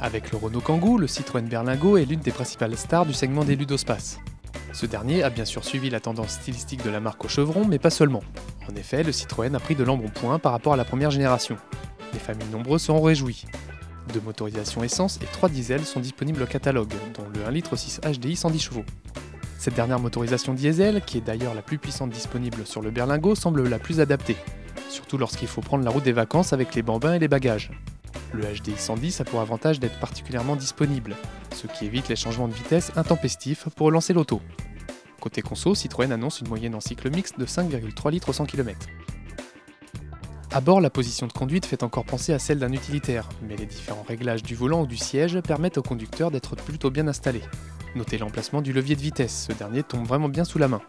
Avec le Renault Kangoo, le Citroën Berlingo est l'une des principales stars du segment des ludospaces. Ce dernier a bien sûr suivi la tendance stylistique de la marque au chevron, mais pas seulement. En effet, le Citroën a pris de l'embonpoint par rapport à la première génération. Les familles nombreuses seront réjouies. 2 motorisations essence et 3 diesels sont disponibles au catalogue, dont le 1,6 L HDI 110 chevaux. Cette dernière motorisation diesel, qui est d'ailleurs la plus puissante disponible sur le Berlingo, semble la plus adaptée, surtout lorsqu'il faut prendre la route des vacances avec les bambins et les bagages. Le HDI 110 a pour avantage d'être particulièrement disponible, ce qui évite les changements de vitesse intempestifs pour relancer l'auto. Côté conso, Citroën annonce une moyenne en cycle mixte de 5,3 litres au 100 km. À bord, la position de conduite fait encore penser à celle d'un utilitaire, mais les différents réglages du volant ou du siège permettent au conducteur d'être plutôt bien installé. Notez l'emplacement du levier de vitesse, ce dernier tombe vraiment bien sous la main.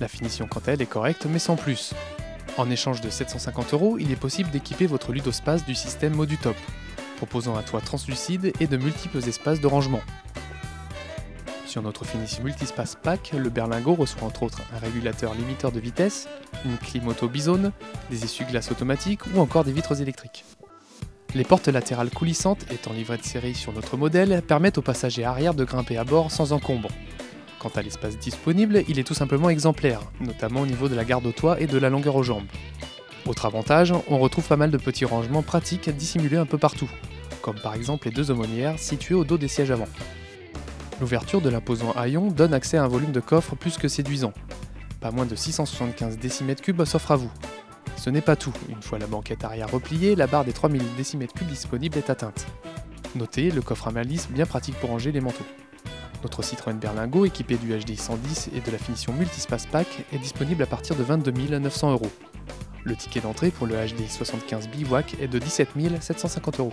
La finition quant à elle est correcte, mais sans plus. En échange de 750 €, il est possible d'équiper votre ludospace du système Modutop, proposant un toit translucide et de multiples espaces de rangement. Sur notre finition Multispace Pack, le Berlingo reçoit entre autres un régulateur limiteur de vitesse, une clim auto bizone, des essuie-glaces automatiques ou encore des vitres électriques. Les portes latérales coulissantes, étant livrées de série sur notre modèle, permettent aux passagers arrière de grimper à bord sans encombre. Quant à l'espace disponible, il est tout simplement exemplaire, notamment au niveau de la garde au toit et de la longueur aux jambes. Autre avantage, on retrouve pas mal de petits rangements pratiques dissimulés un peu partout, comme par exemple les 2 aumônières situées au dos des sièges avant. L'ouverture de l'imposant haillon donne accès à un volume de coffre plus que séduisant. Pas moins de 675 décimètres3 s'offre à vous. Ce n'est pas tout, une fois la banquette arrière repliée, la barre des 3000 décimètres3 disponible est atteinte. Notez le coffre à malice bien pratique pour ranger les manteaux. Notre Citroën Berlingo, équipé du HDI 110 et de la finition Multispace Pack, est disponible à partir de 22 900 €. Le ticket d'entrée pour le HDI 75 Bivouac est de 17 750 €.